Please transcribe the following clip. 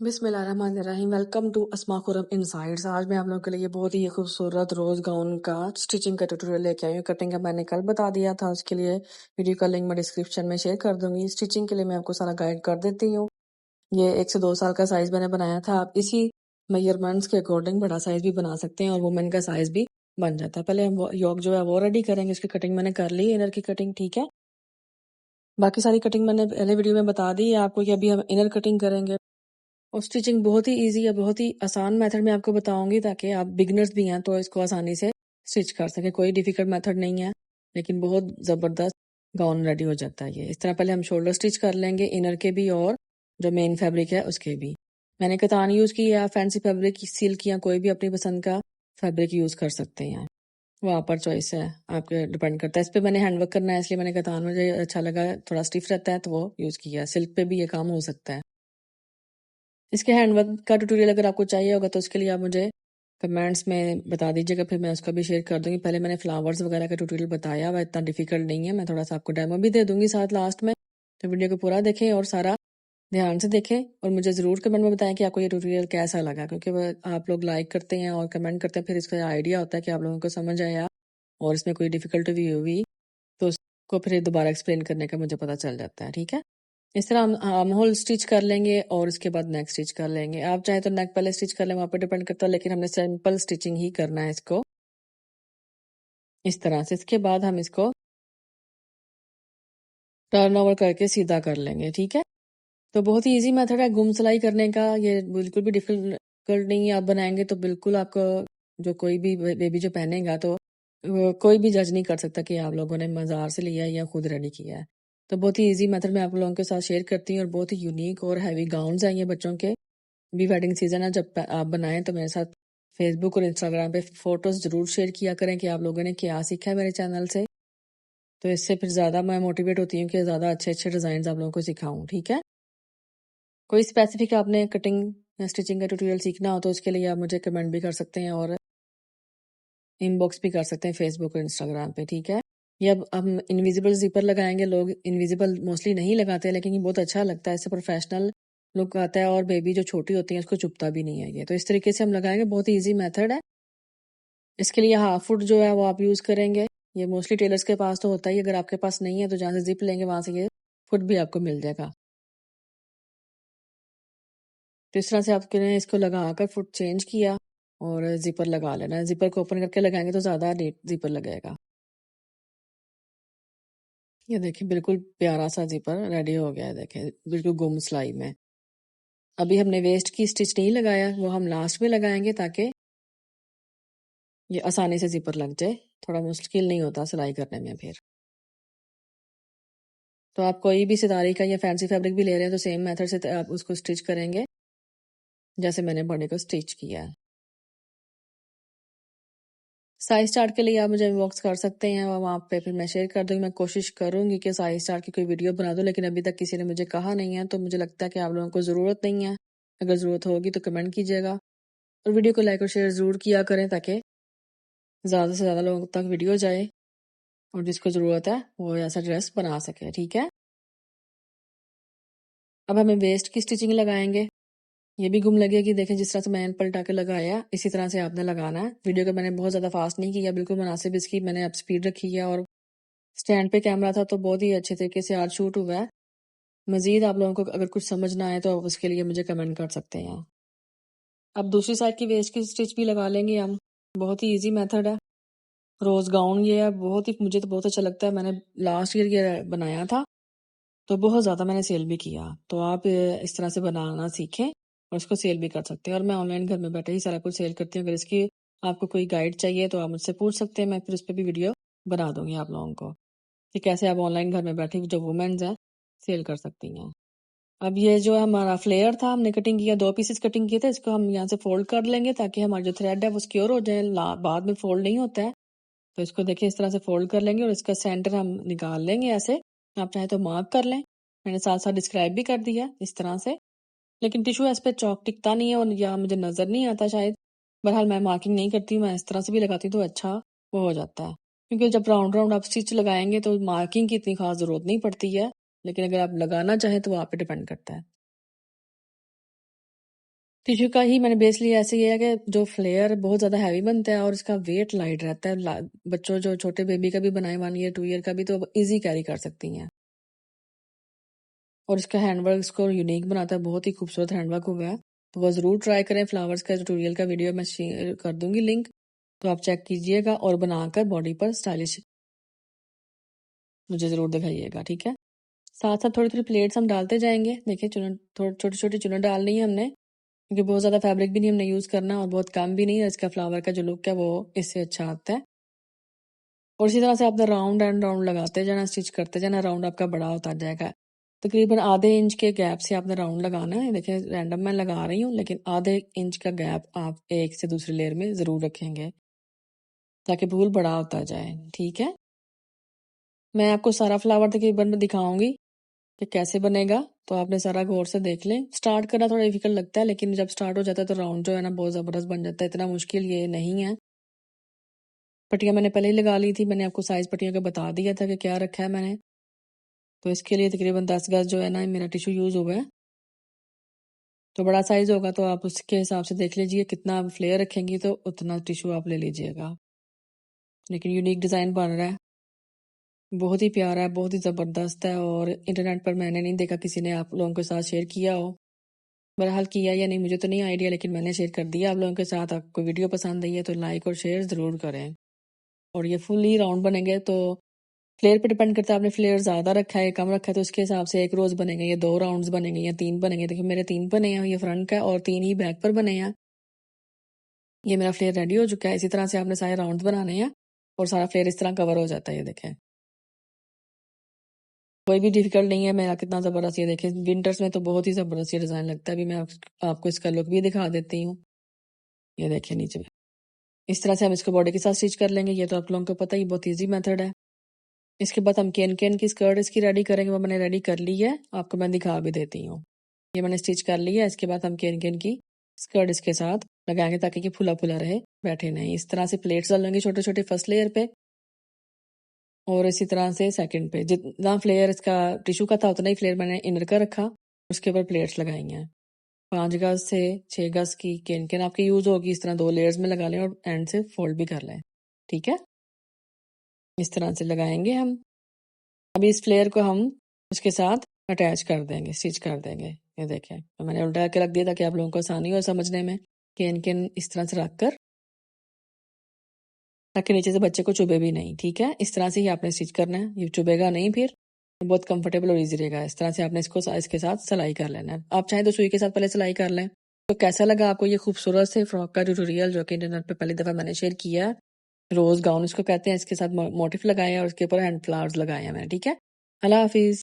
बिस्मिल्लाहिर्रहमानिर्रहीम। Welcome to Asma Khurram insights. आज मैं आप लोगों के लिए बहुत ही खूबसूरत रोज़ गाउन का स्टिचिंग का ट्यूटोरियल लेके आई हूँ। कटिंग का मैंने कल बता दिया था, उसके लिए वीडियो का लिंक मैं डिस्क्रिप्शन में शेयर कर दूंगी। स्टिचिंग के लिए मैं आपको सारा गाइड कर देती हूँ। ये 1 से 2 साल का साइज़ मैंने बनाया था। आप इसी मेजरमेंट्स के अकॉर्डिंग बड़ा साइज़ भी बना सकते हैं और वुमेन का साइज़ भी बन जाता है। पहले हम योक जो है वो रेडी करेंगे। इसकी कटिंग मैंने कर ली, इनर की कटिंग, ठीक है। बाकी सारी कटिंग मैंने पहले वीडियो में बता दी है आपको कि अभी हम इनर कटिंग करेंगे। और स्टिचिंग बहुत ही ईज़ी है, बहुत ही आसान मेथड में आपको बताऊंगी ताकि आप बिगनर्स भी हैं तो इसको आसानी से स्टिच कर सकें। कोई डिफिकल्ट मेथड नहीं है, लेकिन बहुत ज़बरदस्त गाउन रेडी हो जाता है ये। इस तरह पहले हम शोल्डर स्टिच कर लेंगे, इनर के भी और जो मेन फैब्रिक है उसके भी। मैंने कतान यूज़ की है, फैंसी फैब्रिक, सिल्क या कोई भी अपनी पसंद का फैब्रिक यूज़ कर सकते हैं। वहाँ पर चॉइस है, आपके डिपेंड करता है। इस पर मैंने हैंडवर्क करना है, इसलिए मैंने कतान, मुझे अच्छा लगा, थोड़ा स्टिफ रहता है तो वो यूज़ किया। सिल्क पे भी ये काम हो सकता है। इसके हैंडवर्क का ट्यूटोरियल अगर आपको चाहिए होगा तो उसके लिए आप मुझे कमेंट्स में बता दीजिएगा, फिर मैं उसका भी शेयर कर दूंगी। पहले मैंने फ्लावर्स वगैरह का ट्यूटोरियल बताया हुआ, इतना डिफिकल्ट नहीं है। मैं थोड़ा सा आपको डेमो भी दे दूंगी साथ लास्ट में, तो वीडियो को पूरा देखें और सारा ध्यान से देखें और मुझे ज़रूर कमेंट में बताएं कि आपको ये ट्यूटोरियल कैसा लगा, क्योंकि आप लोग लाइक करते हैं और कमेंट करते हैं, फिर इसका आइडिया होता है कि आप लोगों को समझ आया और इसमें कोई डिफिकल्टी भी हुई तो उसको फिर दोबारा एक्सप्लेन करने का मुझे पता चल जाता है, ठीक है। इस तरह हम आर्म होल स्टिच कर लेंगे और उसके बाद नेक स्टिच कर लेंगे। आप चाहे तो नेक पहले स्टिच कर लें, वहाँ पर डिपेंड करता है, लेकिन हमने सिंपल स्टिचिंग ही करना है इसको, इस तरह से। इसके बाद हम इसको टर्न ओवर करके सीधा कर लेंगे, ठीक है। तो बहुत ही इजी मेथड है गुम सिलाई करने का, ये बिल्कुल भी डिफिकल्ट नहीं है। आप बनाएंगे तो बिल्कुल आपको, जो कोई भी बेबी जो पहनेगा तो कोई भी जज नहीं कर सकता कि आप लोगों ने बाजार से लिया है या खुद रेडी किया है। तो बहुत ही इजी मेथड मैं आप लोगों के साथ शेयर करती हूँ और बहुत ही यूनिक और हैवी गाउन्स हैं ये बच्चों के। भी वेडिंग सीजन है, जब आप बनाएं तो मेरे साथ फेसबुक और इंस्टाग्राम पे फोटोज जरूर शेयर किया करें कि आप लोगों ने क्या सीखा है मेरे चैनल से। तो इससे फिर ज्यादा मैं मोटिवेट होती हूँ कि ज्यादा अच्छे अच्छे डिजाइन आप लोगों को सिखाऊं, ठीक है। कोई स्पेसिफिक आपने कटिंग या स्टिचिंग का ट्यूटोरियल सीखना हो तो उसके लिए आप मुझे कमेंट भी कर सकते हैं और इनबॉक्स भी कर सकते हैं फेसबुक और इंस्टाग्राम पे, ठीक है। ये अब हम इनविजिबल जिपर लगाएंगे। लोग इनविजिबल मोस्टली नहीं लगाते, लेकिन ये बहुत अच्छा लगता है, इससे प्रोफेशनल लुक आता है और बेबी जो छोटी होती है उसको चुभता भी नहीं है ये। तो इस तरीके से हम लगाएंगे, बहुत ही ईजी मेथड है। इसके लिए हाफ फुट जो है वो आप यूज करेंगे। ये मोस्टली टेलर्स के पास तो होता ही, अगर आपके पास नहीं है तो जहाँ से जिप लेंगे वहां से ये फुट भी आपको मिल जाएगा। तो इस तरह से आपने इसको लगाकर फुट चेंज किया और जिपर लगा लेना है। जिपर को ओपन करके लगाएंगे तो ज्यादा नीट जिपर लगेगा। ये देखिए बिल्कुल प्यारा सा जिपर रेडी हो गया है, देखें बिल्कुल गुम सिलाई में। अभी हमने वेस्ट की स्टिच नहीं लगाया, वो हम लास्ट में लगाएंगे ताकि ये आसानी से जिपर लग जाए। थोड़ा मुश्किल नहीं होता सिलाई करने में फिर। तो आप कोई भी सितारे का या फैंसी फैब्रिक भी ले रहे हैं तो सेम मेथड से आप उसको स्टिच करेंगे जैसे मैंने बॉडी को स्टिच किया है। साइज चार्ट के लिए आप मुझे इनबॉक्स कर सकते हैं और वहाँ पे फिर मैं शेयर कर दूंगी। मैं कोशिश करूंगी कि साइज चार्ट की कोई वीडियो बना दूं, लेकिन अभी तक किसी ने मुझे कहा नहीं है, तो मुझे लगता है कि आप लोगों को ज़रूरत नहीं है। अगर ज़रूरत होगी तो कमेंट कीजिएगा और वीडियो को लाइक और शेयर ज़रूर किया करें ताकि ज़्यादा से ज़्यादा लोगों तक वीडियो जाए और जिसको ज़रूरत है वो ऐसा ड्रेस बना सके, ठीक है। अब हमें वेस्ट की स्टिचिंग लगाएंगे। ये भी गुम लगेगी, देखें जिस तरह से मैंने पलटा के लगाया इसी तरह से आपने लगाना है। वीडियो को मैंने बहुत ज़्यादा फास्ट नहीं किया, बिल्कुल मुनासिब इसकी मैंने अब स्पीड रखी है और स्टैंड पे कैमरा था तो बहुत ही अच्छे तरीके से आज शूट हुआ है। मजीद आप लोगों को अगर कुछ समझ ना आए तो आप उसके लिए मुझे कमेंट कर सकते हैं। अब दूसरी साइड की वेस्ट की स्टिच भी लगा लेंगे हम। बहुत ही इजी मेथड है। रोज गाउन ये है, बहुत ही, मुझे तो बहुत अच्छा लगता है। मैंने लास्ट ईयर ये बनाया था तो बहुत ज़्यादा मैंने सेल भी किया। तो आप इस तरह से बनाना सीखें और इसको सेल भी कर सकते हैं। और मैं ऑनलाइन घर में बैठे ही सारा कुछ सेल करती हूँ। अगर इसकी आपको कोई गाइड चाहिए तो आप मुझसे पूछ सकते हैं, मैं फिर उस पर भी वीडियो बना दूंगी आप लोगों को कि कैसे आप ऑनलाइन घर में बैठे जो वुमेन्स हैं सेल कर सकती हैं। अब ये जो हमारा फ्लेयर था हमने कटिंग किया, 2 पीसेस कटिंग किए थे, इसको हम यहाँ से फोल्ड कर लेंगे ताकि हमारा जो थ्रेड है वो सिक्योर हो जाए, बाद में फोल्ड नहीं होता है। तो इसको देखिए इस तरह से फोल्ड कर लेंगे और इसका सेंटर हम निकाल लेंगे ऐसे। आप चाहे तो मार्क कर लें, मैंने साथ साथ डिस्क्राइब भी कर दिया इस तरह से, लेकिन टिश्यू इस पे चौक टिकता नहीं है और या मुझे नजर नहीं आता शायद। बहरहाल मैं मार्किंग नहीं करती हूँ, मैं इस तरह से भी लगाती हूँ तो अच्छा वो हो जाता है। क्योंकि जब राउंड राउंड आप स्टिच लगाएंगे तो मार्किंग की इतनी खास जरूरत नहीं पड़ती है, लेकिन अगर आप लगाना चाहें तो वो आप पे डिपेंड करता है। टिश्यू का ही मैंने बेस लिया ऐसे ये है कि जो फ्लेयर बहुत ज़्यादा हैवी बनता है और इसका वेट लाइट रहता है। बच्चों जो छोटे बेबी का भी बनाए 1 ईयर 2 ईयर का भी तो ईजी कैरी कर सकती हैं। और इसका हैंडवर्क इसको यूनिक बनाता है, बहुत ही खूबसूरत हैंडवर्क हुआ है। तो वह ज़रूर ट्राई करें। फ्लावर्स का ट्यूटोरियल का वीडियो मैं शेयर कर दूंगी लिंक, तो आप चेक कीजिएगा और बनाकर बॉडी पर स्टाइलिश मुझे ज़रूर दिखाइएगा, ठीक है। साथ साथ थोड़ी थोड़ी प्लेट्स हम डालते जाएंगे। देखिए चुन छोटी छोटी चुनें डालनी है हमने, क्योंकि बहुत ज़्यादा फैब्रिक भी नहीं हमने यूज़ करना और बहुत कम भी नहीं है। इसका फ्लावर का जो लुक है वो इससे अच्छा आता है। और इसी तरह से आपने राउंड एंड राउंड लगाते जाना, स्टिच करते जाना, राउंड आपका बड़ा होता जाएगा। तकरीबन आधे इंच के गैप से आपने राउंड लगाना है। देखिए रैंडम मैं लगा रही हूँ, लेकिन आधे इंच का गैप आप एक से दूसरी लेयर में ज़रूर रखेंगे ताकि फूल बड़ा होता जाए, ठीक है। मैं आपको सारा फ्लावर तकरीबन दिखाऊंगी कि कैसे बनेगा, तो आपने सारा गौर से देख लें। स्टार्ट करना थोड़ा डिफिकल्ट लगता है, लेकिन जब स्टार्ट हो जाता है तो राउंड जो है ना बहुत ज़बरदस्त बन जाता है। इतना मुश्किल ये नहीं है। पट्टियाँ मैंने पहले ही लगा ली थी, मैंने आपको साइज़ पट्टियों का बता दिया था कि क्या रखा है मैंने। तो इसके लिए तकरीबन 10 गज जो है ना मेरा टिश्यू यूज़ हुआ है। तो बड़ा साइज़ होगा तो आप उसके हिसाब से देख लीजिए, कितना आप फ्लेयर रखेंगी तो उतना टिश्यू आप ले लीजिएगा। लेकिन यूनिक डिज़ाइन बन रहा है, बहुत ही प्यारा है, बहुत ही ज़बरदस्त है। और इंटरनेट पर मैंने नहीं देखा किसी ने आप लोगों के साथ शेयर किया हो। बहरहाल किया या नहीं मुझे तो नहीं आइडिया, लेकिन मैंने शेयर कर दिया आप लोगों के साथ। आपको वीडियो पसंद आई है तो लाइक और शेयर ज़रूर करें। और ये फुली राउंड बनेंगे तो फ्लेयर पे डिपेंड करता है, आपने फ्लेयर ज़्यादा रखा है कम रखा है तो उसके हिसाब से 1 रोज़ बनेंगे या 2 राउंड्स बनेंगे या 3 बनेंगे। देखिए मेरे 3 बने हैं, ये फ्रंट का और 3 ही बैक पर बने हैं। ये मेरा फ्लेयर रेडी हो चुका है। इसी तरह से आपने सारे राउंड्स बनाने हैं और सारा फ्लेयर इस तरह कवर हो जाता है। ये देखें कोई भी डिफिकल्ट नहीं है। मेरा कितना ज़बरदस्त, ये देखें विंटर्स में तो बहुत ही ज़बरदस्त ये डिज़ाइन लगता है। अभी मैं आपको इसका लुक भी दिखा देती हूँ। ये देखें नीचे इस तरह से हम इसको बॉडी के साथ स्टिच कर लेंगे। ये तो आप लोगों को पता ही, बहुत ईजी मेथड है। इसके बाद हम केन केन की स्कर्ट इसकी रेडी करेंगे, वो मैंने रेडी कर ली है, आपको मैं दिखा भी देती हूँ। ये मैंने स्टिच कर ली है। इसके बाद हम केन केन की स्कर्ट इसके साथ लगाएंगे ताकि ये फुला फुला रहे, बैठे नहीं। इस तरह से प्लेट्स डालेंगे छोटे छोटे फर्स्ट लेयर पे और इसी तरह से सेकंड पे। जितना फ्लेयर इसका टिश्यू का था उतना ही फ्लेयर मैंने इनर का रखा, उसके ऊपर प्लेट्स लगाई हैं। 5 गज से 6 गज की केन केन आपकी यूज होगी। इस तरह 2 लेयर्स में लगा लें और एंड से फोल्ड भी कर लें, ठीक है। इस तरह से लगाएंगे हम। अभी इस फ्लेयर को हम उसके साथ अटैच कर देंगे, स्टिच कर देंगे। ये देखें तो मैंने उल्टा के रख दिया ताकि आप लोगों को आसानी हो समझने में। केन केन इस तरह से रख कर ताकि नीचे से बच्चे को चुभे भी नहीं, ठीक है। इस तरह से ही आपने स्टिच करना है, ये चुभेगा नहीं, फिर बहुत कंफर्टेबल और इजी रहेगा। इस तरह से आपने इसको इसके साथ सिलाई कर लेना है। आप चाहें तो सुई के साथ पहले सिलाई कर लें। तो कैसा लगा आपको ये खूबसूरत से फ्रॉक का ट्यूटोरियल जो कि इंटरनेट पे पहली दफ़ा मैंने शेयर किया है। रोज़ गाउन इसको कहते हैं। इसके साथ मोटिफ लगाए हैं और उसके ऊपर हैंड फ्लावर्स लगाए हैं मैंने, ठीक है। अल्लाह हाफिज़।